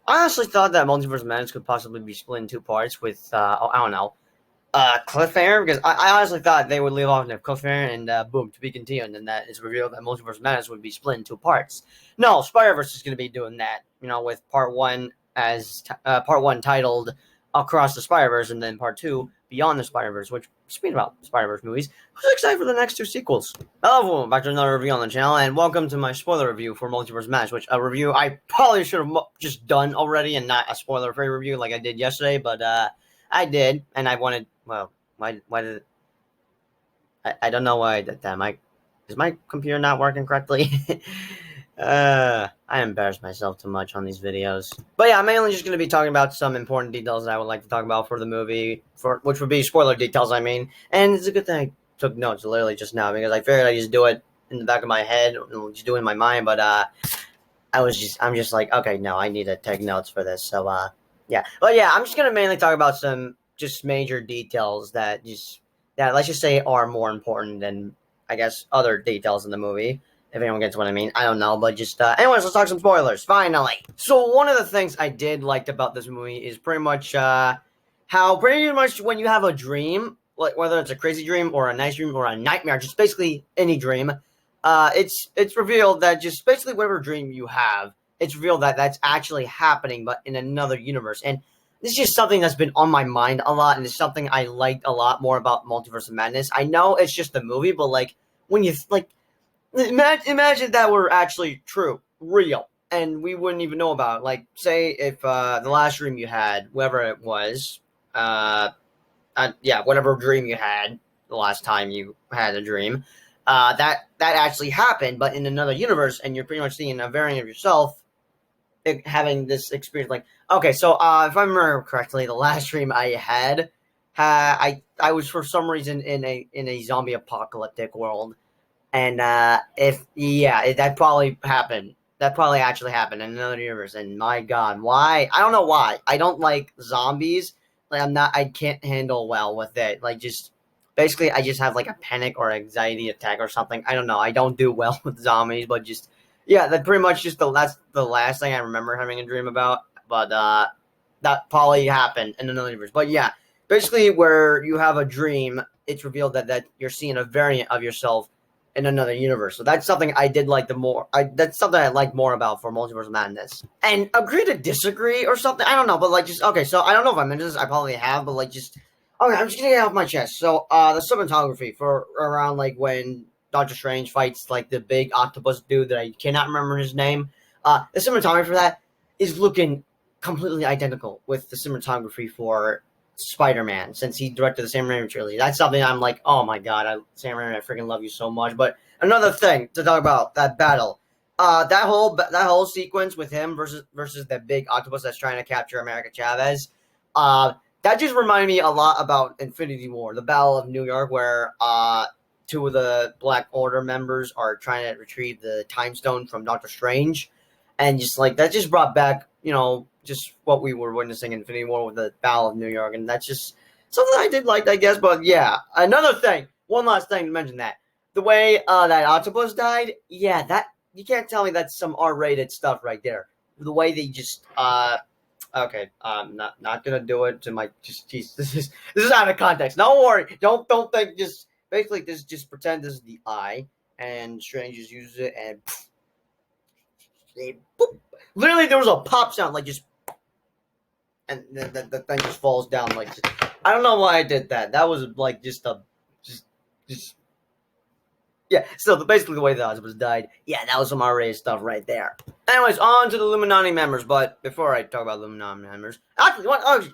I honestly thought that Multiverse Madness could possibly be split in two parts with, I don't know, cliffhanger, because I honestly thought they would leave off in a cliffhanger and boom, to be continued, and that it's revealed that Multiverse Madness would be split in two parts. No, Spider-Verse is going to be doing that, with part one titled Across the Spider-Verse, and then part two, Beyond the Spider-Verse, which, speaking about Spider-Verse movies, who's excited for the next two sequels? Hello, everyone, back to another review on the channel, and welcome to my spoiler review for Multiverse Madness, which a review I probably should have just done already and not a spoiler-free review like I did yesterday, but, I did, and I wanted. Well, why did I don't know why I did that. Is my computer not working correctly? I embarrass myself too much on these videos. But yeah, I'm mainly just going to be talking about some important details that I would like to talk about for the movie, for which would be spoiler details. I mean, and it's a good thing I took notes literally just now because I figured I just do it in the back of my head, just do it in my mind. But I'm just like, okay, no, I need to take notes for this. So yeah, but yeah, I'm just gonna mainly talk about some just major details that let's just say are more important than I guess other details in the movie. If anyone gets what I mean, I don't know, but just anyways, let's talk some spoilers. Finally, so one of the things I did like about this movie is pretty much how pretty much when you have a dream, like whether it's a crazy dream or a nice dream or a nightmare, just basically any dream, it's revealed that just basically whatever dream you have, it's revealed that that's actually happening, but in another universe. And this is just something that's been on my mind a lot, and it's something I liked a lot more about Multiverse of Madness. I know it's just a movie, but like when you like, imagine that were actually true, real, and we wouldn't even know about it. Like, say if the last dream you had, whoever it was, uh, yeah, whatever dream you had the last time you had a dream, that actually happened, but in another universe, and you're pretty much seeing a variant of yourself having this experience. Like, okay, so if I remember correctly, the last dream I had, I was for some reason in a zombie apocalyptic world, and if yeah, that probably happened. That probably actually happened in another universe. And my God, why? I don't know why. I don't like zombies. Like I can't handle well with it. Like just basically, I just have like a panic or anxiety attack or something. I don't know. I don't do well with zombies, but just yeah, that pretty much just the last thing I remember having a dream about. But that probably happened in another universe. But yeah, basically, where you have a dream, it's revealed that you're seeing a variant of yourself in another universe. So that's something I did like the more. That's something I like more about for Multiverse of Madness. And agree to disagree or something. I don't know, but like just okay. So I don't know if I mentioned this. I probably have, but like just okay. I'm just gonna get it off my chest. So the cinematography for around like when Doctor Strange fights like the big octopus dude that I cannot remember his name. The cinematography for that is looking completely identical with the cinematography for Spider-Man, since he directed the Sam Raimi trilogy. That's something I'm like, oh my God, Sam Raimi, I freaking love you so much. But another thing to talk about that battle, that whole sequence with him versus that big octopus that's trying to capture America Chavez, that just reminded me a lot about Infinity War, the Battle of New York, where two of the Black Order members are trying to retrieve the Time Stone from Doctor Strange, and just like that just brought back just what we were witnessing in Infinity War with the Battle of New York, and that's just something I did like, I guess. But yeah, another thing, one last thing to mention that the way that octopus died, yeah, that you can't tell me that's some R-rated stuff right there. The way they just okay, not gonna do it to my just geez, this is out of context. Don't worry, don't think just basically this just pretend this is the eye and strangers use it and. Boop. Literally, there was a pop sound, like just, and the thing just falls down. Like, just, I don't know why I did that. That was like just, yeah. So basically, the way the octopus died, yeah, that was some R-rated stuff right there. Anyways, on to the Illuminati members. But before I talk about the Illuminati members, actually,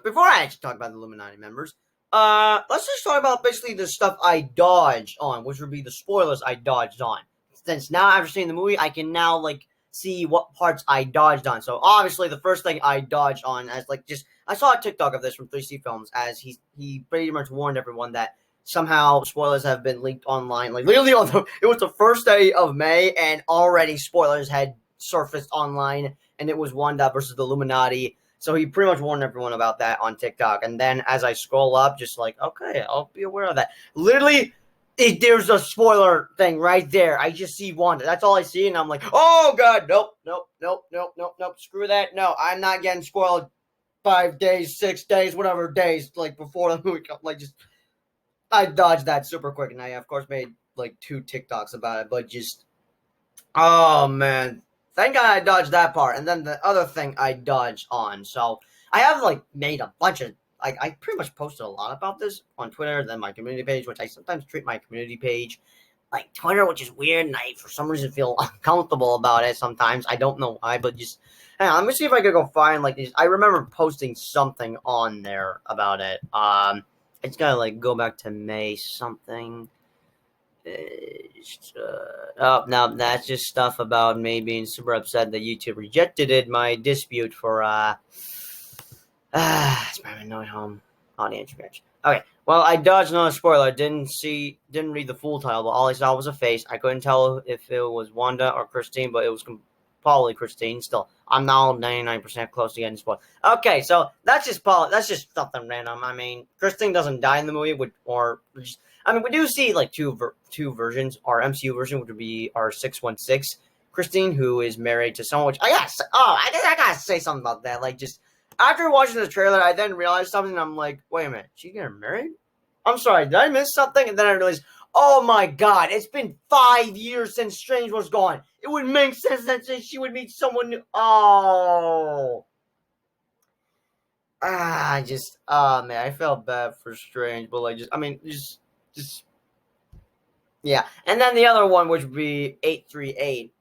before I actually talk about the Illuminati members, let's just talk about basically the stuff I dodged on, which would be the spoilers I dodged on. Since now after seeing the movie, I can now like see what parts I dodged on. So obviously the first thing I dodged on as like just I saw a TikTok of this from 3C Films as he pretty much warned everyone that somehow spoilers have been leaked online. Like literally it was the first day of May and already spoilers had surfaced online and it was Wanda versus the Illuminati. So he pretty much warned everyone about that on TikTok. And then as I scroll up, just like, okay, I'll be aware of that. Literally There's a spoiler thing right there. I just see Wanda. That's all I see, and I'm like, oh god, nope, nope, nope, nope, nope, nope. Screw that. No, I'm not getting spoiled 5 days, 6 days, whatever days, like before the movie comes. Like, just I dodged that super quick, and I of course made like 2 TikToks about it. But just, oh man, thank God I dodged that part. And then the other thing I dodged on. So I have like made a bunch of. I pretty much posted a lot about this on Twitter, then my community page, which I sometimes treat my community page like Twitter, which is weird, and I for some reason feel uncomfortable about it sometimes. I don't know why, but just hang on, let me see if I could go find like these. I remember posting something on there about it. I just gotta like go back to May something. Oh no, that's just stuff about me being super upset that YouTube rejected it. My dispute for Spider-Man No Way Home audience reaction. Okay, well I dodged another spoiler. Didn't read the full title, but all I saw was a face. I couldn't tell if it was Wanda or Christine, but it was probably Christine. Still, I'm now 99% close to getting spoiled. Okay, so that's just something random. I mean, Christine doesn't die in the movie, I mean, we do see like two versions. Our MCU version, which would be our 616 Christine, who is married to someone. Which I gotta say something about that. Like, just after watching the trailer, I then realized something. And I'm like, wait a minute, she getting married? I'm sorry, did I miss something? And then I realized, oh my god, it's been 5 years since Strange was gone. It would make sense that she would meet someone new. Oh. Man, I felt bad for Strange, but like, just, yeah. And then the other one, which would be 838,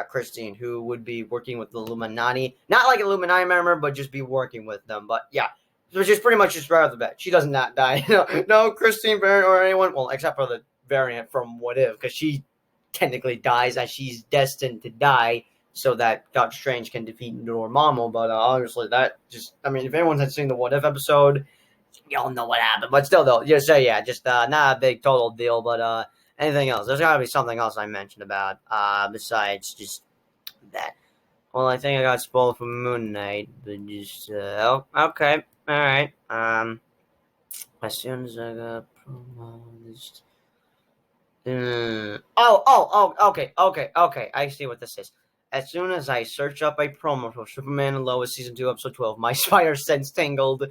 Christine, who would be working with the Illuminati. Not like an Illuminati member, but just be working with them. But yeah, so just pretty much just right off the bat. She does not die. No Christine variant or anyone, well, except for the variant from What If, because she technically dies as she's destined to die so that Doctor Strange can defeat Dormammu. But obviously that just, I mean, if anyone had seen the What If episode, y'all know what happened. But still, though, just say, yeah, just not a big total deal, but anything else? There's got to be something else I mentioned about besides just that. Well, I think I got spoiled for Moon Knight, but just okay, all right. As soon as I got promo, just okay. I see what this is. As soon as I search up a promo for Superman and Lois season 2 episode 12, my spider sense tingled.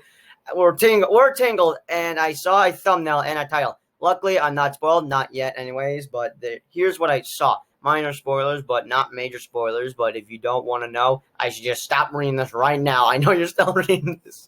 We're tingled, and I saw a thumbnail and a title. Luckily, I'm not spoiled, not yet, anyways. But here's what I saw: minor spoilers, but not major spoilers. But if you don't want to know, I should just stop reading this right now. I know you're still reading this.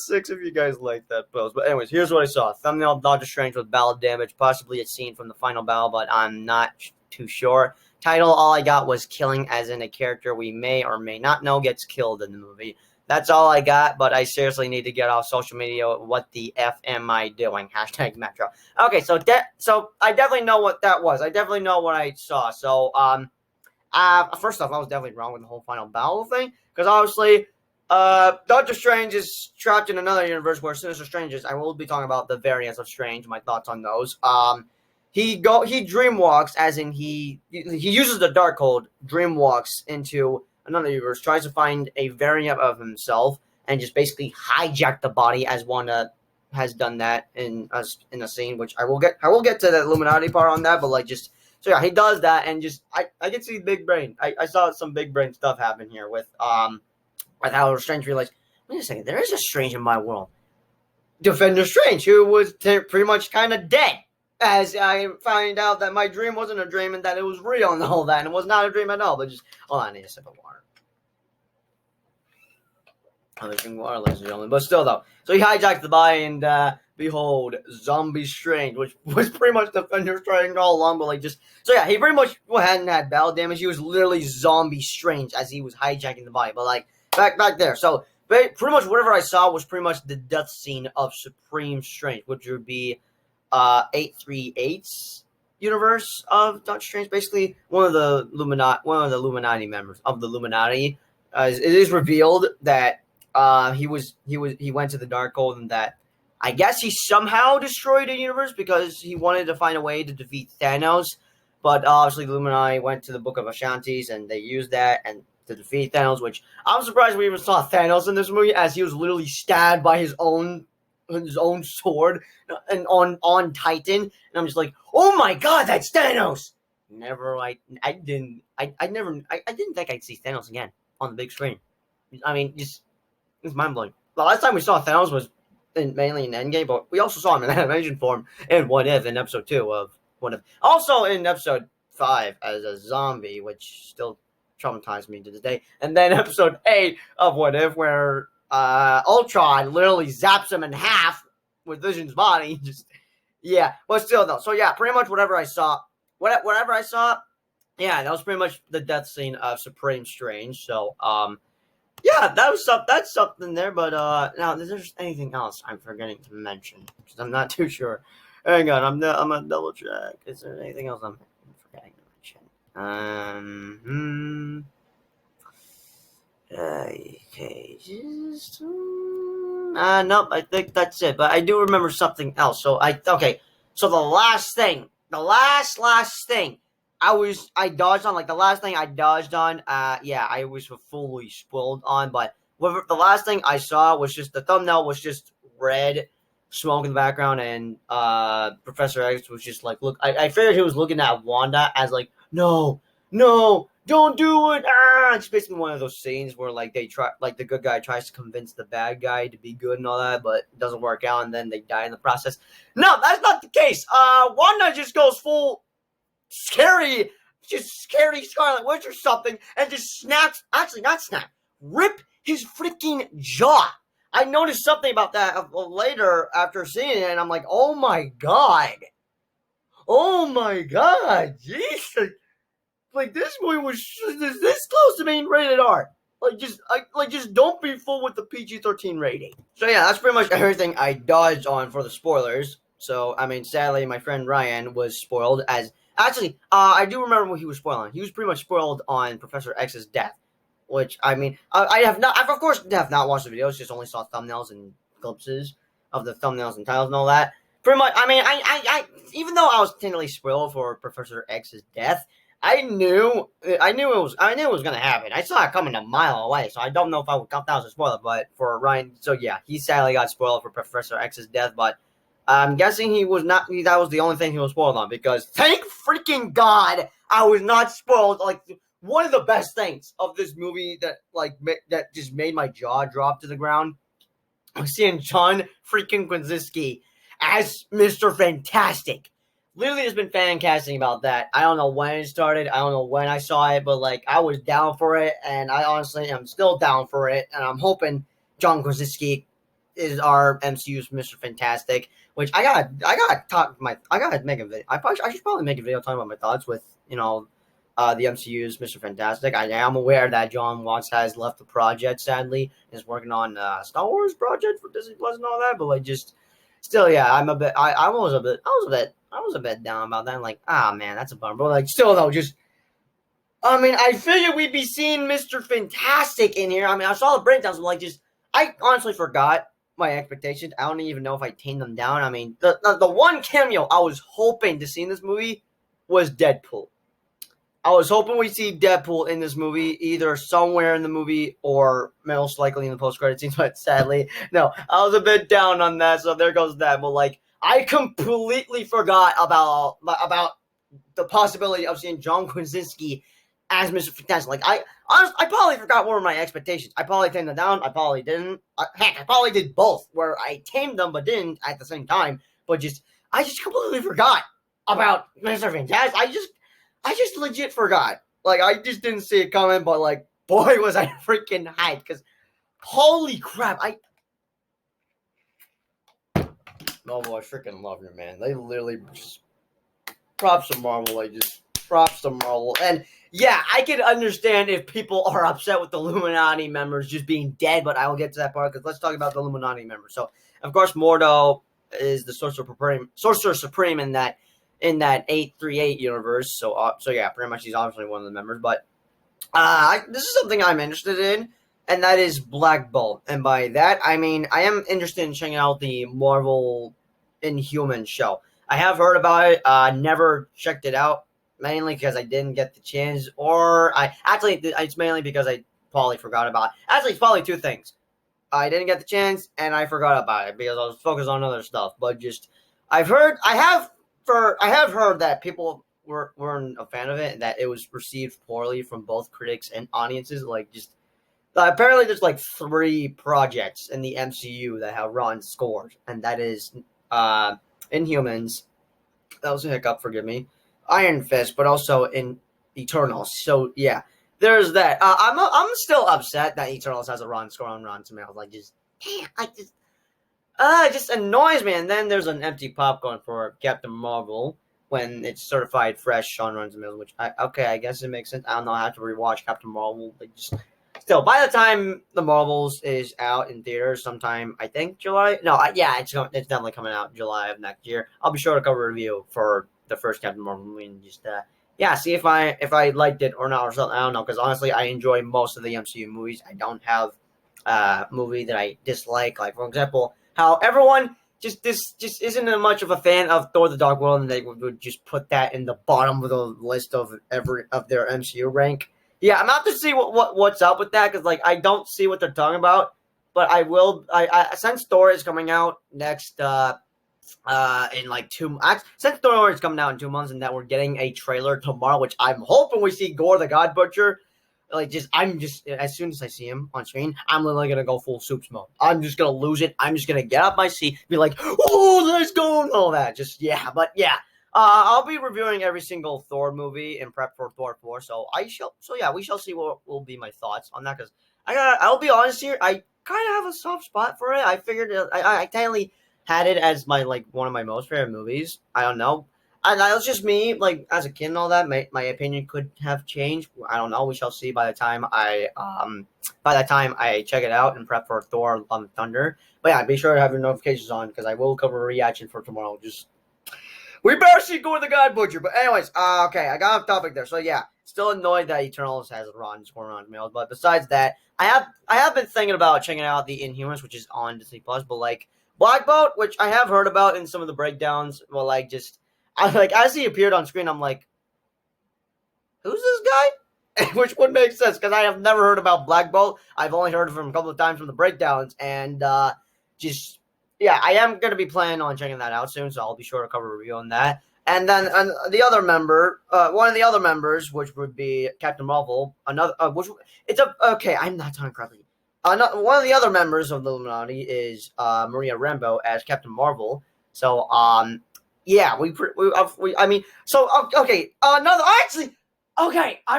6 of you guys like that post. But anyways, here's what I saw: thumbnail Doctor Strange with battle damage, possibly a scene from the final battle, but I'm not too sure. Title: all I got was killing, as in a character we may or may not know gets killed in the movie. That's all I got, but I seriously need to get off social media. What the F am I doing? Hashtag Metro. Okay, so I definitely know what that was. I definitely know what I saw. So, first off, I was definitely wrong with the whole final battle thing, because obviously, Doctor Strange is trapped in another universe where Sinister Strange is. I will be talking about the variants of Strange, my thoughts on those. He dreamwalks, as in he uses the Darkhold, dreamwalks into another universe, tries to find a variant of himself, and just basically hijack the body, as Wanda has done that in a scene, which I will get to the Illuminati part on that, but like just so yeah, he does that, and just I can see big brain. I saw some big brain stuff happen here with how Strange realized, wait a second, there is a Strange in my world. Defender Strange, who was pretty much kind of dead. As I find out that my dream wasn't a dream and that it was real and all that, and it was not a dream at all, but just, hold on, I need a sip of water. I'm drinking water, ladies and gentlemen. But still, though. So he hijacked the body, and behold, Zombie Strange, which was pretty much Defender Strange all along, but like just, so yeah, he pretty much hadn't had battle damage. He was literally Zombie Strange as he was hijacking the body. But like, back there. So pretty much whatever I saw was pretty much the death scene of Supreme Strange, which would be 838's universe of Doctor Strange, basically one of the Illuminati members of the Illuminati. It is revealed that he went to the Darkhold, and that I guess he somehow destroyed a universe because he wanted to find a way to defeat Thanos. But obviously, the Illuminati went to the Book of Ashantis, and they used that and to defeat Thanos. Which I'm surprised we even saw Thanos in this movie, as he was literally stabbed by his own his own sword and on Titan, and I'm just like, oh my god, that's Thanos. Never, I didn't think I'd see Thanos again on the big screen. I mean, just it's mind blowing. The last time we saw Thanos was mainly in Endgame, but we also saw him in animation form in What If in episode 2 of What If. Also in episode 5 as a zombie, which still traumatized me to this day. And then episode 8 of What If, where Ultron literally zaps him in half with Vision's body. Just yeah, but still though. So yeah, pretty much whatever I saw, yeah, that was pretty much the death scene of Supreme Strange. So yeah, that's something there. But now is there anything else I'm forgetting to mention? Because I'm not too sure. Hang on, I'm gonna double check. Is there anything else I'm forgetting to mention? Okay, just nope. I think that's it. But I do remember something else. So So the last thing, I dodged on, like the last thing I dodged on. Yeah, I was fully spoiled on. But the last thing I saw was just the thumbnail was just red smoke in the background, and Professor X was just like, look. I figured he was looking at Wanda as like, no, don't do it. It's basically one of those scenes where like they try, like the good guy tries to convince the bad guy to be good and all that, but it doesn't work out, and then they die in the process. No, that's not the case. Wanda just goes full scary Scarlet Witch or something, and just snaps. Actually, not snap. Rip his freaking jaw. I noticed something about that later after seeing it, and I'm like, oh my god, Jesus. Like this movie was this close to being rated R. Just don't be full with the PG-13 rating. So yeah, that's pretty much everything I dodged on for the spoilers. So I mean, sadly, my friend Ryan was spoiled as. Actually, I do remember what he was spoiling. He was pretty much spoiled on Professor X's death, which I mean, I of course have not watched the videos. Just only saw thumbnails and glimpses of the thumbnails and titles and all that. Pretty much, I mean, I even though I was technically spoiled for Professor X's death. I knew it was gonna happen. I saw it coming a mile away, so I don't know if I would count that as a spoiler. But for Ryan, so yeah, he sadly got spoiled for Professor X's death. But I'm guessing he was not. That was the only thing he was spoiled on, because thank freaking God I was not spoiled. Like one of the best things of this movie that just made my jaw drop to the ground was seeing John freaking Krasinski as Mr. Fantastic. Literally has been fan casting about that. I don't know when it started. I don't know when I saw it, but like I was down for it, and I honestly am still down for it. And I'm hoping John Krasinski is our MCU's Mr. Fantastic. Which I gotta make a video. I should probably make a video talking about my thoughts with the MCU's Mr. Fantastic. I am aware that John Watts has left the project, sadly, and is working on Star Wars project for Disney Plus and all that. But like just still, yeah, I was a bit down about that. I'm like, man, that's a bummer. But like, still though, I mean, I figured we'd be seeing Mr. Fantastic in here. I mean, I saw the breakdowns, but like, I honestly forgot my expectations. I don't even know if I tamed them down. I mean, the one cameo I was hoping to see in this movie was Deadpool. I was hoping we'd see Deadpool in this movie, either somewhere in the movie or most likely in the post-credit scenes, but sadly, no. I was a bit down on that, so there goes that. But like, I completely forgot about the possibility of seeing John Krasinski as Mr. Fantastic. Like, I probably forgot what were my expectations. I probably tamed them down. I probably didn't. Heck, I probably did both, where I tamed them but didn't at the same time. But I just completely forgot about Mr. Fantastic. I just legit forgot. Like, I just didn't see it coming, but like, boy, was I freaking hyped, because holy crap, Marvel, I freaking love you, man. They literally just props to Marvel. Props to Marvel. And yeah, I can understand if people are upset with the Illuminati members just being dead, but I will get to that part, because let's talk about the Illuminati members. So, of course, Mordo is the Sorcerer Supreme in that 838 universe. So yeah, pretty much he's obviously one of the members. But this is something I'm interested in, and that is Black Bolt. And by that, I mean I am interested in checking out the Marvel Inhuman show. I have heard about it. Never checked it out, mainly because I didn't get the chance, or it's mainly because I probably forgot about it. Actually, it's probably two things. I didn't get the chance, and I forgot about it because I was focused on other stuff. But just, I have heard that people weren't a fan of it, and that it was received poorly from both critics and audiences. Like, just apparently, there's like 3 projects in the MCU that have rotten scores, and that is Inhumans. That was a hiccup, forgive me. Iron Fist, but also in Eternals. So yeah, there's that. I'm still upset that Eternals has a rotten score on Rotten Tomatoes. Like, just damn, it just annoys me. And then there's an empty popcorn for Captain Marvel when it's certified fresh on Rotten Tomatoes. Which I guess it makes sense. I don't know. I have to rewatch Captain Marvel. Like, just still, by the time the Marvels is out in theaters, sometime I think July. No, yeah, it's definitely coming out July of next year. I'll be sure to cover a review for the first Captain Marvel movie and just see if I liked it or not or something. I don't know, because honestly, I enjoy most of the MCU movies. I don't have a movie that I dislike. Like, for example, how everyone just isn't much of a fan of Thor: The Dark World, and they would just put that in the bottom of the list of their MCU rank. Yeah, I'm out to see what's up with that, because like I don't see what they're talking about, but I will. Since Thor is coming out next in like 2 since Thor is coming out in 2 months, and that we're getting a trailer tomorrow, which I'm hoping we see Gore the God Butcher. Like, I'm just as soon as I see him on screen, I'm literally gonna go full soups mode. I'm just gonna lose it. I'm just gonna get up my seat, be like, "Oh, let's go!" and all that. Just but yeah. I'll be reviewing every single Thor movie in prep for Thor 4, so we shall see what will be my thoughts on that, because I'll be honest here, I kind of have a soft spot for it. I figured I technically had it as one of my most favorite movies. I don't know. That was just me, like, as a kid and all that. My opinion could have changed. I don't know. We shall see by the time I check it out and prep for Thor: Love and Thunder. But yeah, be sure to have your notifications on, because I will cover a reaction for tomorrow. We better see Gore the God Butcher. But anyways, okay, I got off topic there. So yeah, still annoyed that Eternals has a rotten score on mail. But besides that, I have been thinking about checking out the Inhumans, which is on Disney Plus. But like Black Bolt, which I have heard about in some of the breakdowns. Well, as he appeared on screen, I'm like, who's this guy? Which would make sense, because I have never heard about Black Bolt. I've only heard of him a couple of times from the breakdowns, and yeah, I am going to be planning on checking that out soon, so I'll be sure to cover a review on that. And then the other member, one of the other members, which would be Captain Marvel, I'm not talking correctly. One of the other members of the Illuminati is Maria Rambeau as Captain Marvel. So, yeah, I'm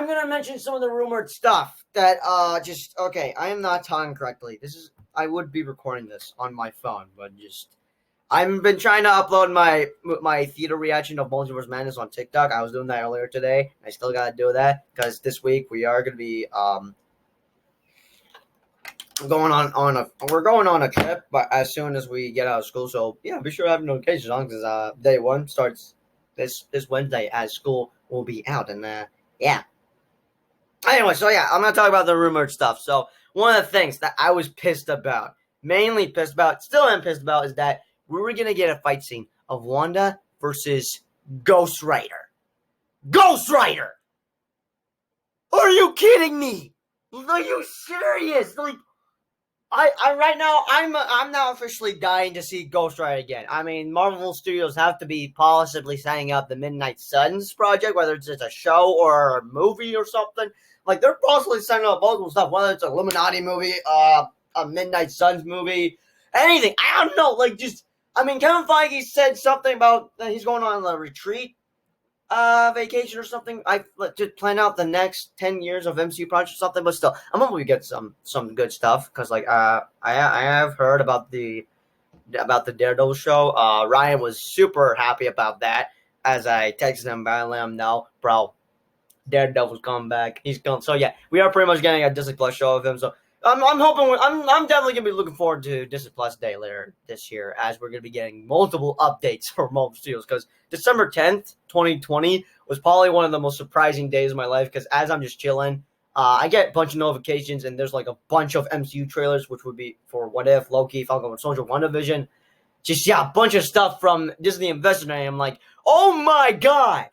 gonna mention some of the rumored stuff that I am not talking correctly. I would be recording this on my phone, but I've been trying to upload my theater reaction of Multiverse Madness on TikTok. I was doing that earlier today. I still gotta do that, because this week we are gonna be going on a trip, but as soon as we get out of school. So yeah, be sure to have notifications on, because day 1 starts this Wednesday, as school will be out. And yeah. Anyway, so yeah, I'm gonna talk about the rumored stuff. So one of the things that I was still am pissed about, is that we were gonna get a fight scene of Wanda versus Ghost Rider. Ghost Rider! Are you kidding me? Are you serious? Like, right now, I'm now officially dying to see Ghost Rider again. I mean, Marvel Studios have to be possibly setting up the Midnight Suns project, whether it's a show or a movie or something. Like, they're possibly setting up multiple stuff, whether it's an Illuminati movie, a Midnight Suns movie, anything. I don't know. Kevin Feige said something about that he's going on a retreat vacation or something. I just plan out the next 10 years of MCU projects or something, but still, I'm hoping we get some good stuff, because I have heard about the Daredevil show. Ryan was super happy about that, as I texted him and let him know, bro, Daredevil's coming back. He's going. So yeah, we are pretty much getting a Disney Plus show of him. So I'm hoping I'm definitely gonna be looking forward to Disney Plus Day later this year, as we're gonna be getting multiple updates for Marvel Studios. Because December 10th, 2020 was probably one of the most surprising days of my life. Because as I'm just chilling, I get a bunch of notifications, and there's like a bunch of MCU trailers, which would be for What If, Loki, Falcon and Soldier, WandaVision. A bunch of stuff from Disney Investor Day. I'm like, oh my god.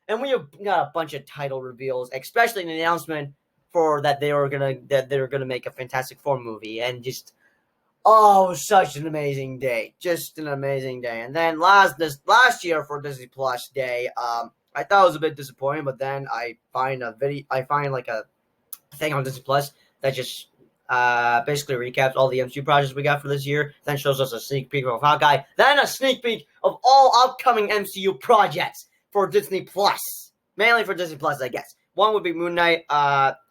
And we have got a bunch of title reveals, especially an announcement for that they were gonna make a Fantastic Four movie, and just oh, it was such an amazing day, just an amazing day. And then last year for Disney Plus Day, I thought it was a bit disappointing, but then I find like a thing on Disney Plus that just basically recaps all the MCU projects we got for this year, then shows us a sneak peek of Hawkeye, then a sneak peek of all upcoming MCU projects for Disney Plus, mainly for Disney Plus, I guess. One would be Moon Knight,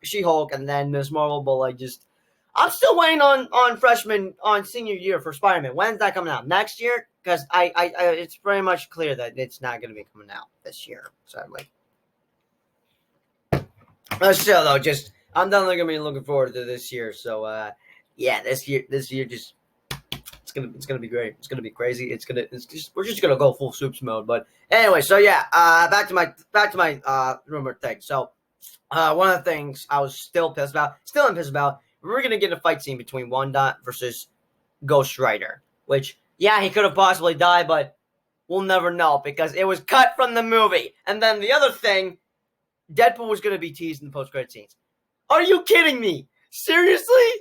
She-Hulk, and then Miss Marvel. But like, just I'm still waiting on senior year for Spider-Man. When's that coming out? Next year? Because I it's pretty much clear that it's not going to be coming out this year, sadly. But still, though, just I'm definitely gonna be looking forward to this year. So, yeah, this year just it's gonna be great. It's gonna be crazy. We're just gonna go full soups mode. But anyway, so yeah, back to my rumor thing. So, one of the things I was still am pissed about. We're gonna get a fight scene between Wanda versus Ghost Rider, which yeah, he could have possibly died, but we'll never know because it was cut from the movie. And then the other thing, Deadpool was gonna be teased in the post-credit scenes. Are you kidding me? Seriously?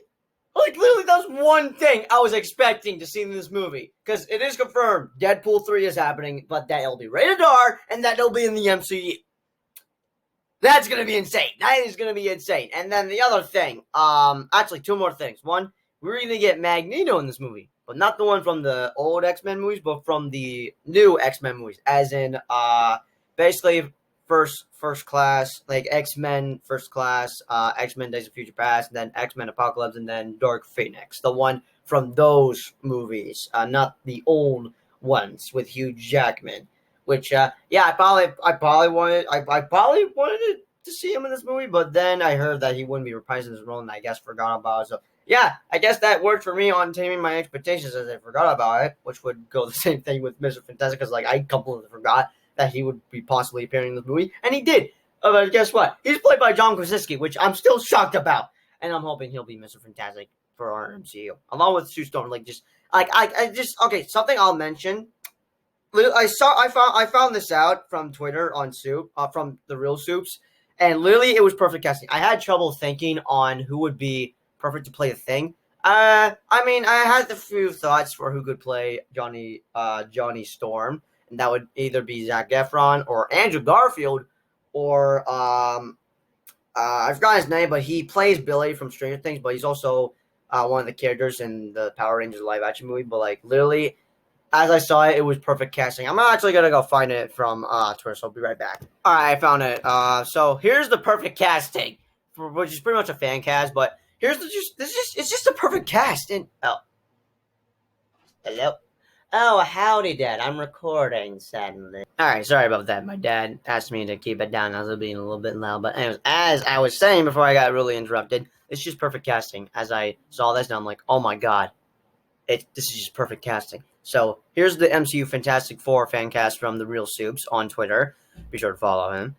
Like, literally, that was one thing I was expecting to see in this movie. Because it is confirmed, Deadpool 3 is happening, but that it'll be rated R, and that it'll be in the MCU. That's going to be insane. That is going to be insane. And then the other thing, actually, two more things. One, we're going to get Magneto in this movie. But not the one from the old X-Men movies, but from the new X-Men movies. As in, basically, first class, like X-Men First Class, X-Men Days of Future Past, and then X-Men Apocalypse, and then Dark Phoenix. The one from those movies, not the old ones with Hugh Jackman. Which, yeah, I probably wanted to see him in this movie, but then I heard that he wouldn't be reprising his role, and I guess forgot about it. So, yeah, I guess that worked for me on taming my expectations, as I forgot about it, which would go the same thing with Mr. Fantastic, because like I completely forgot that he would be possibly appearing in the movie, and he did. But guess what? He's played by John Krasinski, which I'm still shocked about, and I'm hoping he'll be Mr. Fantastic for our MCU, along with Sue Storm. Like, just like I just okay. Something I'll mention. I found this out from Twitter on from the Real Soups, and literally it was perfect casting. I had trouble thinking on who would be perfect to play the Thing. I mean, I had a few thoughts for who could play Johnny Storm. And that would either be Zac Efron or Andrew Garfield, or I forgot his name, but he plays Billy from Stranger Things, but he's also one of the characters in the Power Rangers live action movie. But like literally, as I saw it, it was perfect casting. I'm actually gonna go find it from Twitter, so I'll be right back. All right, I found it. So here's the perfect casting, which is pretty much a fan cast, but here's it's just a perfect cast. And hello. Oh, howdy, Dad. I'm recording, sadly. Alright, sorry about that. My dad asked me to keep it down. I was being a little bit loud. But anyways, as I was saying before I got really interrupted, it's just perfect casting. As I saw this, and I'm like, oh my god. This is just perfect casting. So, here's the MCU Fantastic Four fan cast from The Real Soups on Twitter. Be sure to follow him.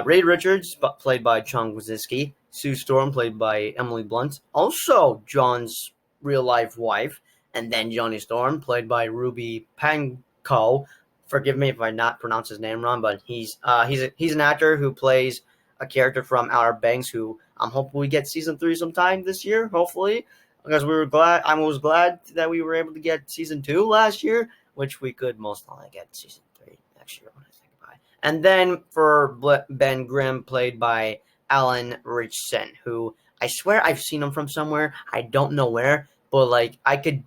Reed Richards, played by John Krasinski. Sue Storm, played by Emily Blunt. Also, John's real-life wife. And then Johnny Storm, played by Ruby Panko. Forgive me if I not pronounce his name wrong, but he's an actor who plays a character from Outer Banks who I'm hoping we get season 3 sometime this year, hopefully. Because I was glad that we were able to get season 2 last year, which we could most likely get season 3 next year when I think about it. And then for Ben Grimm, played by Alan Ritchson, who I swear I've seen him from somewhere. I don't know where, but like I could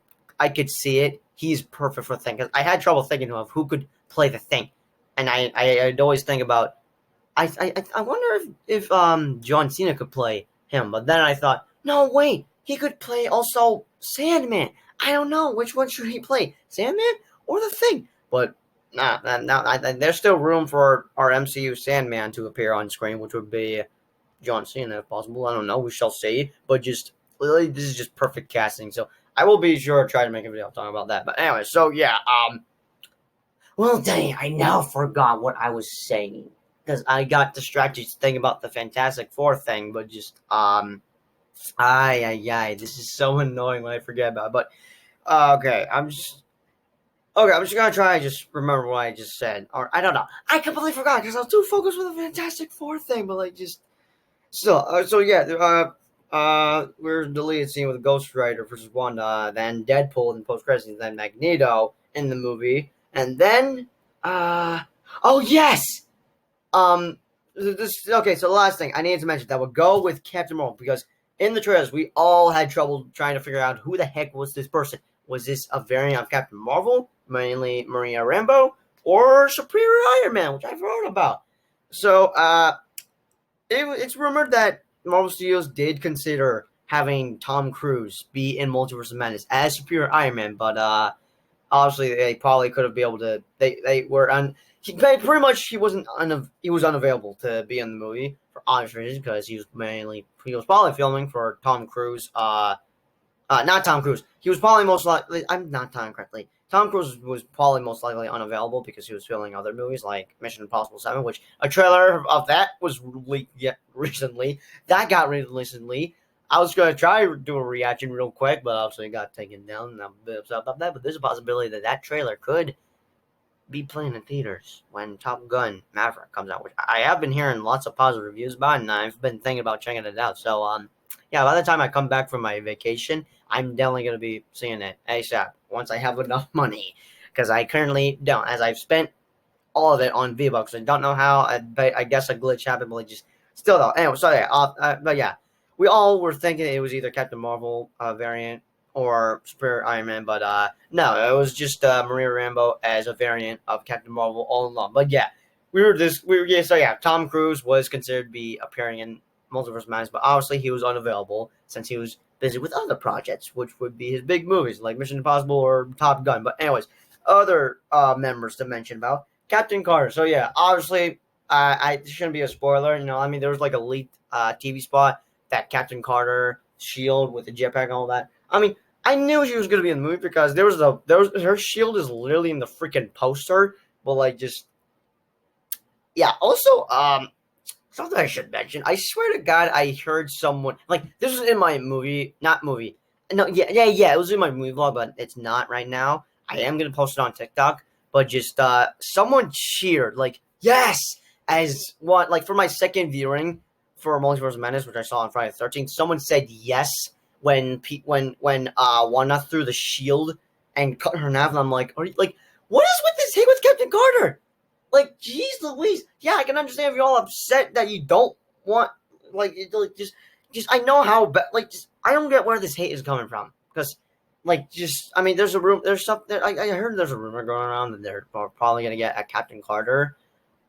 see it. He's perfect for the Thing. Cause I had trouble thinking of who could play the Thing, and I'd always think about. I wonder if John Cena could play him, but then I thought, no, wait, he could play also Sandman. I don't know which one should he play, Sandman or the Thing. But there's still room for our MCU Sandman to appear on screen, which would be John Cena if possible. I don't know. We shall see. But just really, this is just perfect casting. So. I will be sure to try to make a video talking about that. But anyway, so yeah, well, dang, I now forgot what I was saying. Because I got distracted thinking about the Fantastic Four thing, but just, this is so annoying when I forget about it. But, okay, I'm just gonna try to just remember what I just said. Or, I don't know. I completely forgot because I was too focused with the Fantastic Four thing, but like, just, So yeah, we're deleted scene with Ghost Rider versus Wanda, then Deadpool in post credits, then Magneto in the movie, and then uh oh yes, this okay. So the last thing I needed to mention that would go with Captain Marvel because in the trailers we all had trouble trying to figure out who the heck was this person. Was this a variant of Captain Marvel, mainly Maria Rambeau, or Superior Iron Man, which I've heard about? So it's rumored that Marvel Studios did consider having Tom Cruise be in Multiverse of Madness as Superior Iron Man, but obviously they probably could have been able to. They were on. Pretty much he was unavailable to be in the movie for obvious reasons because he was probably filming for Tom Cruise. Not Tom Cruise. He was probably most likely. I'm not telling correctly. Tom Cruise was probably most likely unavailable because he was filming other movies like Mission Impossible 7, which a trailer of that was leaked yet recently. That got released recently. I was going to try to do a reaction real quick, but obviously it got taken down, and I'm a bit upset about that. But there's a possibility that that trailer could be playing in theaters when Top Gun Maverick comes out, which I have been hearing lots of positive reviews about, and I've been thinking about checking it out. So, yeah, by the time I come back from my vacation, I'm definitely going to be seeing it ASAP once I have enough money, because I currently don't, as I've spent all of it on V-Bucks. I don't know how, I guess a glitch happened, but just still though. Anyway, so yeah, but yeah, we all were thinking it was either Captain Marvel variant or Superior Iron Man, but no, it was just Maria Rambeau as a variant of Captain Marvel all along. But yeah, so yeah, Tom Cruise was considered to be appearing in Multiverse of Madness, but obviously he was unavailable since he was busy with other projects, which would be his big movies like Mission Impossible or Top Gun. But anyways, other members to mention about Captain Carter. So yeah, obviously, I shouldn't be a spoiler. You know, I mean, there was like a leaked TV spot that Captain Carter shield with the jetpack and all that. I mean, I knew she was gonna be in the movie because there was her shield is literally in the freaking poster. But like, just yeah. Also, something I should mention. I swear to God, I heard someone like this was in my movie, not movie. No, yeah. It was in my movie vlog, but it's not right now. I am gonna post it on TikTok. But just someone cheered like yes as what like for my second viewing for Multiverse of Madness, which I saw on Friday the 13th. Someone said yes when Wanda threw the shield and cut her in half, and I'm like, are you like what is with this hate with Captain Carter? Like, jeez Louise. Yeah, I can understand if you're all upset that you don't want, like just I know how, like, just, I don't get where this hate is coming from. Because, like, just, I mean, there's something, I heard there's a rumor going around that they're probably going to get a Captain Carter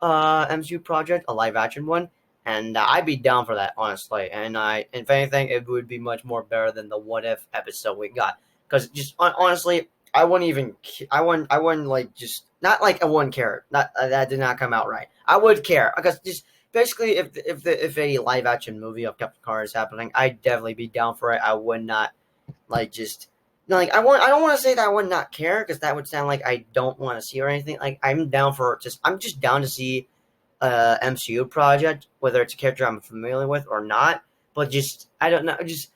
MCU project, a live action one. And I'd be down for that, honestly. And if anything, it would be much more better than the What If episode we got. Because just honestly, I wouldn't even. I wouldn't like just not like I wouldn't care. Not that did not come out right. I would care because just basically if a live action movie of Captain Carter is happening, I'd definitely be down for it. I would not like just like I don't want to say that I would not care because that would sound like I don't want to see or anything. Like I'm down for just I'm just down to see MCU project, whether it's a character I'm familiar with or not. But just I don't know. I just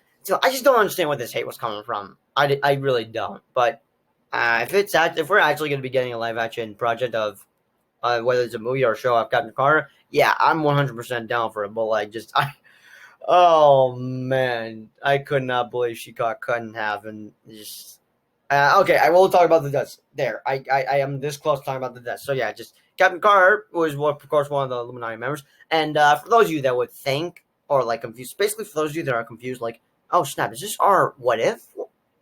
don't understand where this hate was coming from. I really don't. But if we're actually going to be getting a live action project of whether it's a movie or a show of Captain Carter, yeah, I'm 100% down for it. But like, oh man, I could not believe she got cut in half and just. Okay, I will talk about the deaths. There, I am this close to talking about the deaths. So yeah, just Captain Carter was, of course, one of the Illuminati members. And for those of you that would think or like confused, basically for those of you that are confused, like, oh snap, is this our what if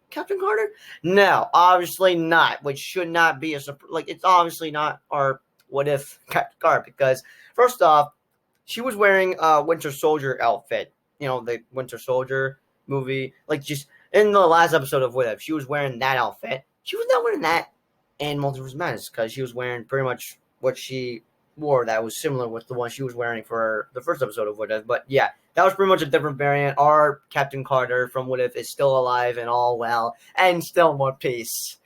Captain Carter? No, obviously not. Which should not be like it's obviously not our what if Captain Carter because first off, she was wearing a Winter Soldier outfit. You know, the Winter Soldier movie, like just in the last episode of What If, she was wearing that outfit. She was not wearing that in Multiverse of Madness because she was wearing pretty much what she wore that was similar with the one she was wearing for the first episode of What If. But yeah, that was pretty much a different variant. Our Captain Carter from What If is still alive and all well and still in one piece.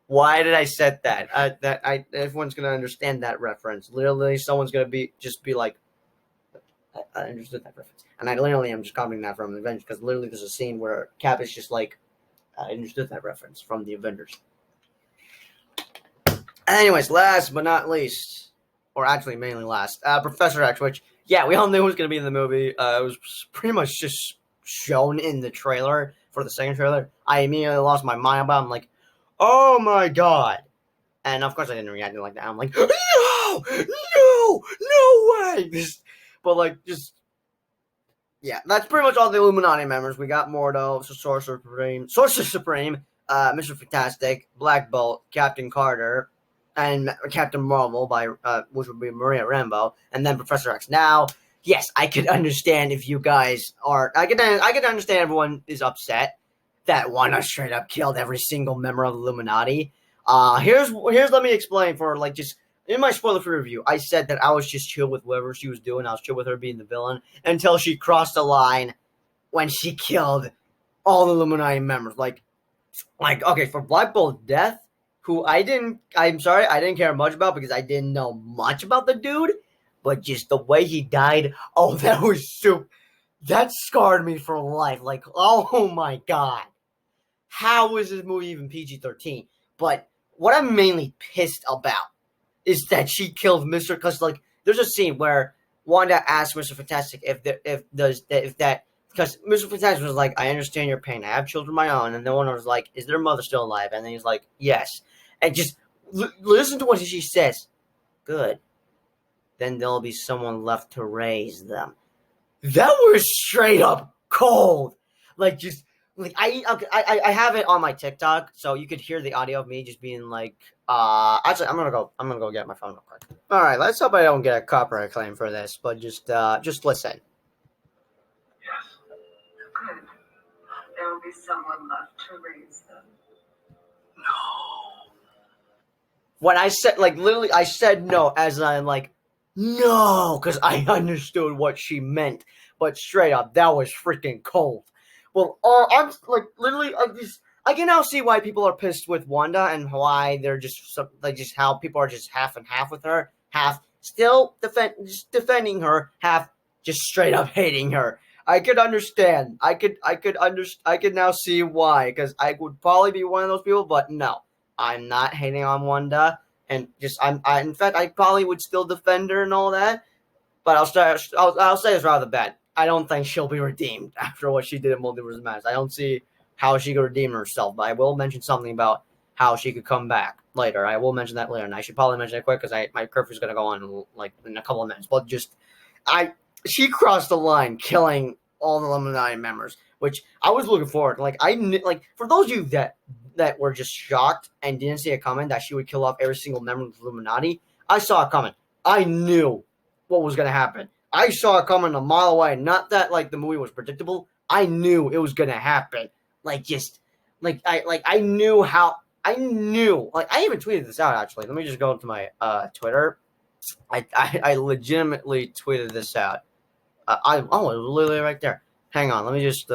Why did I set that? Everyone's gonna understand that reference. Literally, someone's gonna be like, I understood that reference, and I literally am just copying that from the Avengers because literally there's a scene where Cap is just like, I understood that reference from the Avengers. Anyways, last but not least, or actually mainly last, Professor X, which Yeah, we all knew it was going to be in the movie. It was pretty much just shown in the trailer for the second trailer. I immediately lost my mind about it. I'm like, oh my god. And of course I didn't react like that. I'm like, no, no way. But like, just, yeah, that's pretty much all the Illuminati members. We got Mordo, Sorcerer Supreme, Mr. Fantastic, Black Bolt, Captain Carter, and Captain Marvel, which would be Maria Rambeau, and then Professor X. Now, yes, I could understand if you guys are. I could understand everyone is upset that Wanda straight up killed every single member of the Illuminati. Here's let me explain for like just in my spoiler-free review. I said that I was just chill with whatever she was doing. I was chill with her being the villain until she crossed the line when she killed all the Illuminati members. Like okay, for Black Bolt's death, I'm sorry, I didn't care much about because I didn't know much about the dude, but just the way he died, oh, that scarred me for life. Like, oh my god. How is this movie even PG-13? But what I'm mainly pissed about is that she killed Mr. Because, like, there's a scene where Wanda asks Mr. Fantastic if that because Mr. Fantastic was like, I understand your pain. I have children of my own. And the one was like, is their mother still alive? And then he's like, yes. And just listen to what she says. Good. Then there'll be someone left to raise them. That was straight up cold. Like, just, like, I have it on my TikTok, so you could hear the audio of me just being like, actually, I'm gonna go get my phone real quick. All right, let's hope I don't get a copyright claim for this, but just listen. Yes. Good. There will be someone left to raise them. No. When I said, like, literally, I said no, as I'm like, no, because I understood what she meant, but straight up, that was freaking cold. Well, I'm like, literally, I can now see why people are pissed with Wanda and why they're just how people are just half and half with her, half still defending her, half just straight up hating her. I could understand. I could now see why, because I would probably be one of those people, but no, I'm not hating on Wanda, and just in fact, I probably would still defend her and all that, but I'll say this rather bad. I don't think she'll be redeemed after what she did in Multiverse of Madness. I don't see how she could redeem herself, but I will mention something about how she could come back later. I will mention that later, and I should probably mention it quick because my curfew's going to go on like in a couple of minutes. But she crossed the line, killing all the Illuminati members, which I was looking forward. Like for those of you that were just shocked and didn't see it coming that she would kill off every single member of the Illuminati, I saw it coming. I knew what was going to happen. I saw it coming a mile away. Not that like the movie was predictable. I knew it was going to happen. I knew like I even tweeted this out actually. Let me just go to my Twitter. I legitimately tweeted this out. It was literally right there. Hang on, let me just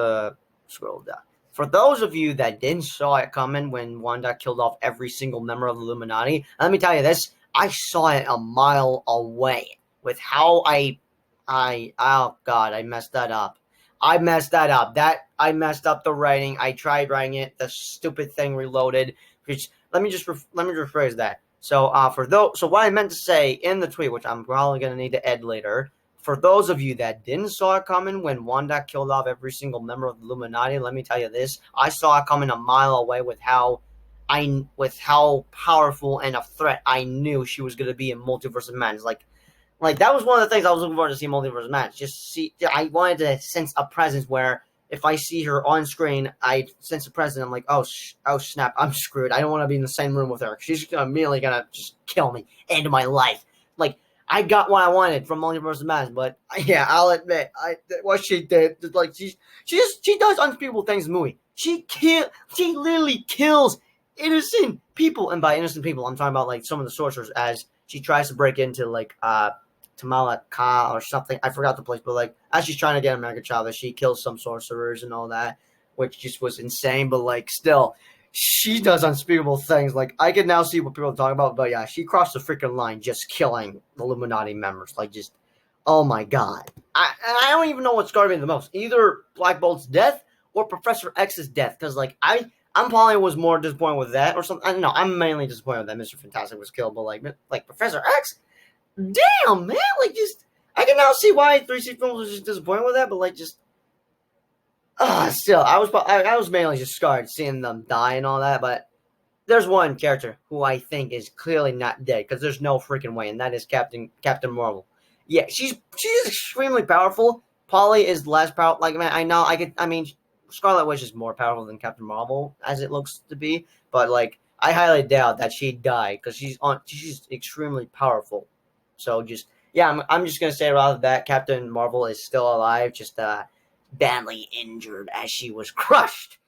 scroll down. For those of you that didn't saw it coming when Wanda killed off every single member of the Illuminati, let me tell you this: I saw it a mile away. With how oh god, I messed that up. I messed up the writing. I tried writing it. The stupid thing reloaded. Let me just rephrase that. So what I meant to say in the tweet, which I'm probably gonna need to edit later. For those of you that didn't saw it coming when Wanda killed off every single member of the Illuminati, let me tell you this: I saw it coming a mile away with how powerful and a threat I knew she was gonna be in Multiverse of Madness. Like that was one of the things I was looking forward to see in Multiverse of Madness. I wanted to sense a presence where if I see her on screen, I sense a presence. I'm like, oh snap, I'm screwed. I don't want to be in the same room with her. She's immediately gonna just kill me, end my life. Like I got what I wanted from Multiverse of Madness, but yeah, I'll admit, what she did, like she does unspeakable things in the movie. She literally kills innocent people, and by innocent people, I'm talking about like some of the sorcerers as she tries to break into like Tamalaka or something. I forgot the place, but like as she's trying to get America Chavez, she kills some sorcerers and all that, which just was insane. But like still, she does unspeakable things. Like I can now see what people are talking about. But yeah, she crossed the freaking line, just killing the Illuminati members. Like just, oh my god. I don't even know what scarred me the most. Either Black Bolt's death or Professor X's death. Because like I'm probably was more disappointed with that or something. I don't know. I'm mainly disappointed that Mr. Fantastic was killed. But like Professor X. Damn, man! Like, just I can now see why 3C Films was just disappointed with that, but like just still, I was mainly just scarred seeing them die and all that. But there's one character who I think is clearly not dead because there's no freaking way, and that is Captain Marvel. Yeah, she's extremely powerful. Polly is less powerful. Like, man, I know I mean, Scarlet Witch is more powerful than Captain Marvel as it looks to be, but like I highly doubt that she'd die because she's extremely powerful. So just yeah, I'm just gonna say right off the bat, Captain Marvel is still alive, just badly injured as she was crushed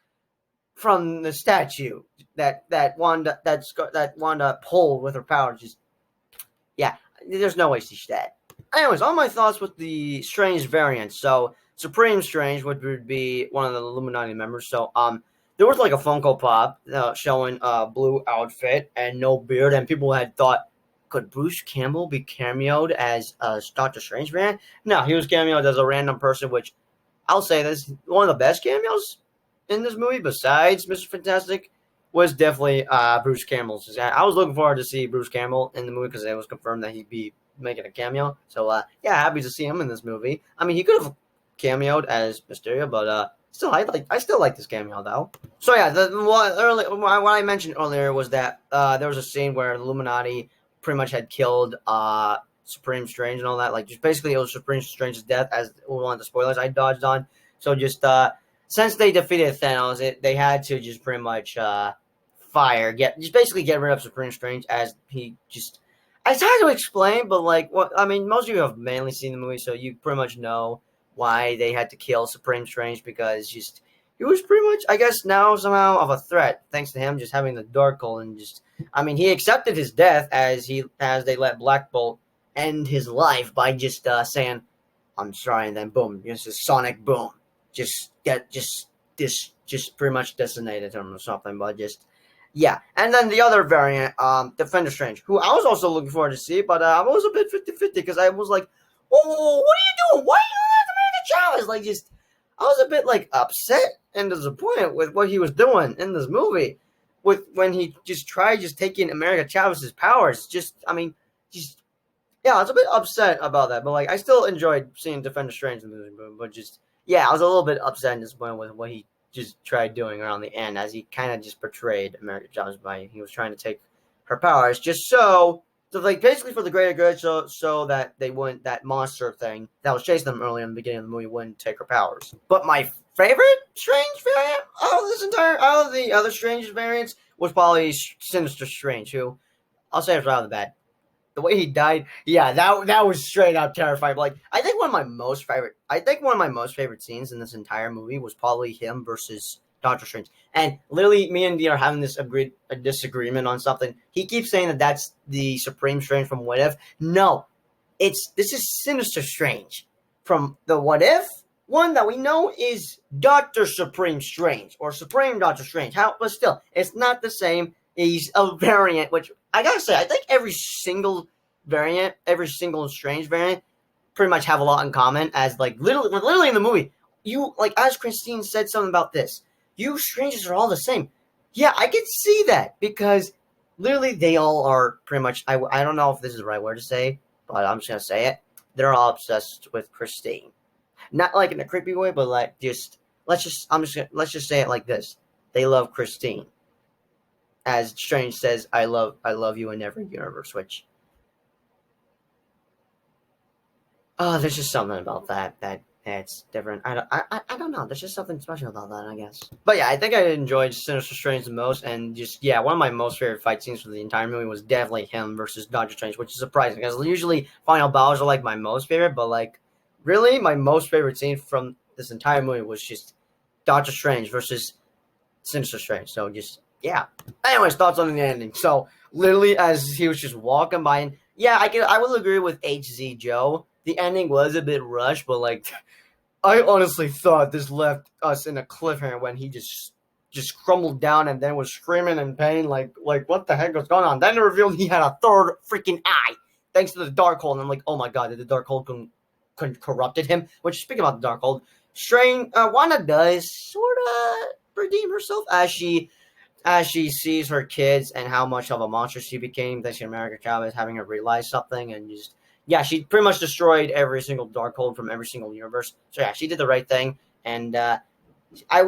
from the statue that Wanda pulled with her power. Just yeah, there's no way she's dead. Anyways, all my thoughts with the Strange variants. So Supreme Strange, which would be one of the Illuminati members. So there was like a Funko Pop showing a blue outfit and no beard, and people had thought, could Bruce Campbell be cameoed as a Doctor Strange variant? No, he was cameoed as a random person, which I'll say this, one of the best cameos in this movie, besides Mr. Fantastic, was definitely Bruce Campbell's. I was looking forward to see Bruce Campbell in the movie because it was confirmed that he'd be making a cameo. So yeah, happy to see him in this movie. I mean, he could have cameoed as Mysterio, but still, I still like this cameo though. So yeah, what I mentioned earlier was that there was a scene where Illuminati pretty much had killed Supreme Strange and all that. Like, just basically, it was Supreme Strange's death, as one of the spoilers I dodged on. So just since they defeated Thanos, they had to just pretty much basically get rid of Supreme Strange, as he just. It's hard to explain, but like, what I mean, most of you have mainly seen the movie, so you pretty much know why they had to kill Supreme Strange, because just he was pretty much, I guess, now somehow of a threat, thanks to him just having the Darkhold, and just, I mean, he accepted his death as they let Black Bolt end his life by just saying, "I'm sorry," and then boom, just a sonic boom, just pretty much decimated him or something, but just. Yeah, and then the other variant, Defender Strange, who I was also looking forward to see, but I was a bit 50-50 because I was like, "Oh, what are you doing? Why are you not America Chavez?" Like, just, I was a bit like upset and disappointed with what he was doing in this movie, when he just tried taking America Chavez's powers. Just, I mean, just yeah, I was a bit upset about that, but like I still enjoyed seeing Defender Strange in the movie, but just yeah, I was a little bit upset and disappointed with what he just tried doing around the end, as he kind of just betrayed America Chavez by he was trying to take her powers just so like basically for the greater good, so that they wouldn't, that monster thing that was chasing them early in the beginning of the movie wouldn't take her powers. But my favorite Strange variant out of the other Strange variants was probably Sinister Strange, who I'll say it right off the bat. The way he died, yeah, that was straight up terrifying. But like, I think one of my most favorite scenes in this entire movie was probably him versus Doctor Strange. And literally, me and D are having a disagreement on something. He keeps saying that that's the Supreme Strange from What If. No, this is Sinister Strange from the What If one that we know is Doctor Supreme Strange or Supreme Doctor Strange. But still, it's not the same. He's a variant, which I gotta say, I think every single Strange variant, pretty much have a lot in common. As like literally in the movie, you like as Christine said something about this. You Strangers are all the same. Yeah, I can see that because literally they all are pretty much. I don't know if this is the right word to say, but I'm just gonna say it. They're all obsessed with Christine, not like in a creepy way, but like let's just say it like this. They love Christine. As Strange says, I love you in every universe, which there's just something about that it's different. I don't know. There's just something special about that, I guess. But yeah, I think I enjoyed Sinister Strange the most, and just yeah, one of my most favorite fight scenes for the entire movie was definitely him versus Doctor Strange, which is surprising because usually final battles are like my most favorite, but like really my most favorite scene from this entire movie was just Doctor Strange versus Sinister Strange. So just yeah. Anyways, thoughts on the ending. So literally, as he was just walking by, and yeah, I will agree with HZ Joe. The ending was a bit rushed, but like, I honestly thought this left us in a cliffhanger when he just crumbled down and then was screaming in pain, like what the heck was going on? Then it revealed he had a third freaking eye, thanks to the Darkhold. And I'm like, oh my god, did the Darkhold corrupted him? Which, speaking about the Darkhold, Wanda does sort of redeem herself as she sees her kids and how much of a monster she became thanks to America Chavez having her realize something, and just yeah, she pretty much destroyed every single Darkhold from every single universe. So yeah, she did the right thing, and I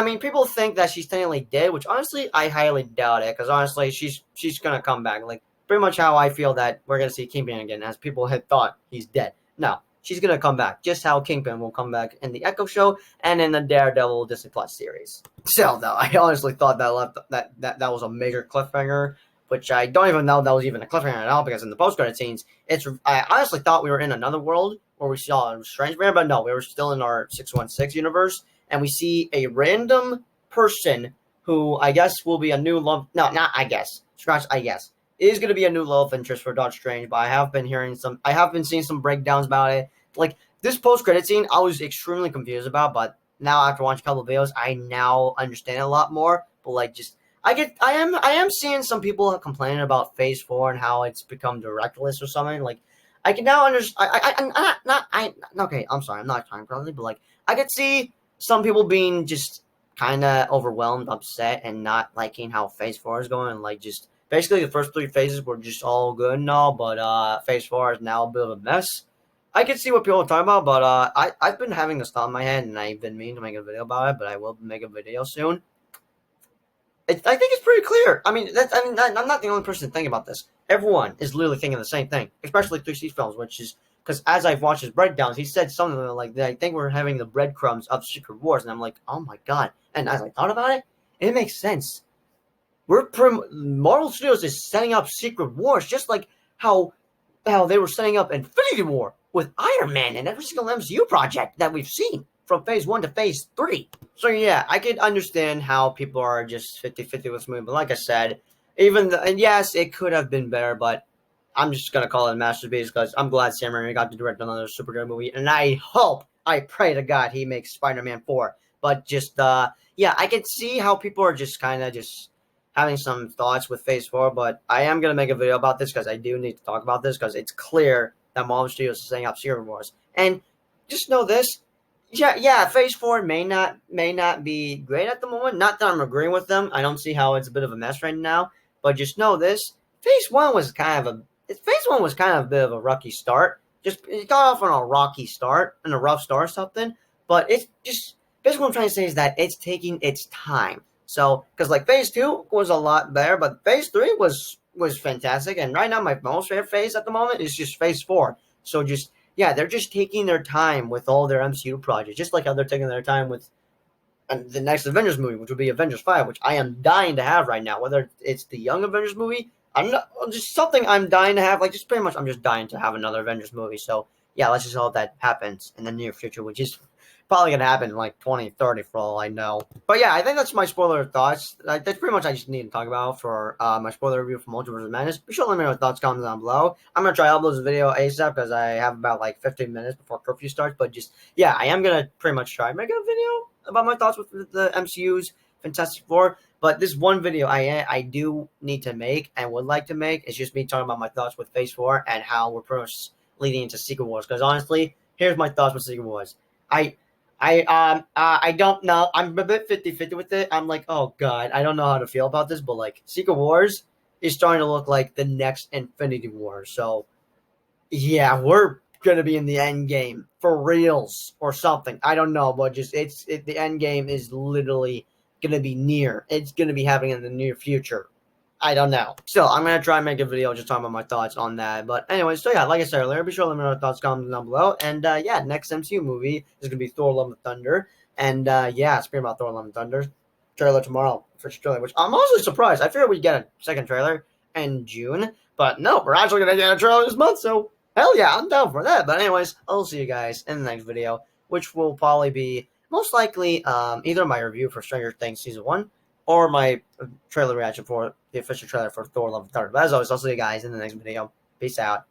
mean, people think that she's technically dead, which honestly I highly doubt it, because honestly she's gonna come back, like pretty much how I feel that we're gonna see Kingpin again, as people had thought he's dead. No, she's gonna come back, just how Kingpin will come back in the Echo Show and in the Daredevil Disney Plus series. Still, though, I honestly thought that was a major cliffhanger, which I don't even know that was even a cliffhanger at all, because in the post credit scenes, I honestly thought we were in another world where we saw a strange man, but no, we were still in our 616 universe, and we see a random person who I guess will be a new love. No, not I guess. Scratch. I guess is going to be a new love interest for Doctor Strange. But I have been seeing some breakdowns about it. Like this post credit scene, I was extremely confused about, but now after watching a couple of videos, I now understand it a lot more. But like, just I am seeing some people complaining about Phase 4 and how it's become directless or something. Like, I can now understand. Okay, I'm sorry, I'm not trying to, but like, I could see some people being just kind of overwhelmed, upset, and not liking how Phase 4 is going. And like, just basically the first three phases were just all good and all, but Phase 4 is now a bit of a mess. I can see what people are talking about, but I've been having this thought in my head, and I've been meaning to make a video about it, but I will make a video soon. I think it's pretty clear. I'm not the only person thinking about this. Everyone is literally thinking the same thing, especially 3C films, which is because as I've watched his breakdowns, he said something like that. I think we're having the breadcrumbs of Secret Wars, and I'm like, oh my god. And as I thought about it, it makes sense. Marvel Studios is setting up Secret Wars, just like how they were setting up Infinity War with Iron Man and every single MCU project that we've seen from Phase 1 to Phase 3. So yeah, I could understand how people are just 50-50 with this movie, but like I said, and yes, it could have been better, but I'm just gonna call it a masterpiece because I'm glad Sam Raimi got to direct another superhero movie, and I pray to God he makes Spider-Man 4. But just yeah, I can see how people are just kind of just having some thoughts with Phase 4, but I am gonna make a video about this because I do need to talk about this because it's clear that Marvel Studios is setting up Secret Wars, and just know this. Yeah, Phase 4 may not be great at the moment. Not that I'm agreeing with them. I don't see how it's a bit of a mess right now. But just know this: Phase 1 was kind of a bit of a rocky start. Just it got off on a rocky start and a rough start or something. But it's just basically what I'm trying to say is that it's taking its time. So because like Phase 2 was a lot better, but Phase 3 was fantastic. And right now my most favorite phase at the moment is just Phase 4. So just yeah, they're just taking their time with all their MCU projects, just like how they're taking their time with the next Avengers movie, which would be Avengers 5, which I am dying to have right now. Whether it's the Young Avengers movie, I'm not just something I'm dying to have. Like just pretty much, I'm just dying to have another Avengers movie. So yeah, let's just hope that happens in the near future, which is probably gonna happen in like 2030 for all I know. But yeah, I think that's my spoiler thoughts. That's pretty much I just need to talk about for my spoiler review for Multiverse of Madness. Be sure to let me know your thoughts, comment down below. I'm gonna try to upload this video ASAP because I have about like 15 minutes before curfew starts. But just yeah, I am gonna pretty much try making a video about my thoughts with the MCU's Fantastic Four. But this one video I do need to make and would like to make is just me talking about my thoughts with Phase 4 and how we're pretty much leading into Secret Wars. Because honestly, here's my thoughts with Secret Wars. I don't know. I'm a bit 50-50 with it. I'm like, oh god, I don't know how to feel about this, but like Secret Wars is starting to look like the next Infinity War. So yeah, we're gonna be in the end game for reals or something. I don't know, but just the end game is literally gonna be near. It's gonna be happening in the near future. I don't know. Still, I'm gonna try and make a video just talking about my thoughts on that. But anyway, so yeah, like I said earlier, be sure to let me know your thoughts, comment down below. And yeah, next MCU movie is gonna be Thor: Love and Thunder. And yeah, speaking about Thor: Love and Thunder, trailer tomorrow, first trailer, which I'm also surprised. I figured we'd get a second trailer in June, but no, we're actually gonna get a trailer this month. So hell yeah, I'm down for that. But anyways, I'll see you guys in the next video, which will probably be most likely either my review for Stranger Things Season 1 or my trailer reaction for the official trailer for Thor: Love and Thunder. But as always, I'll see you guys in the next video. Peace out.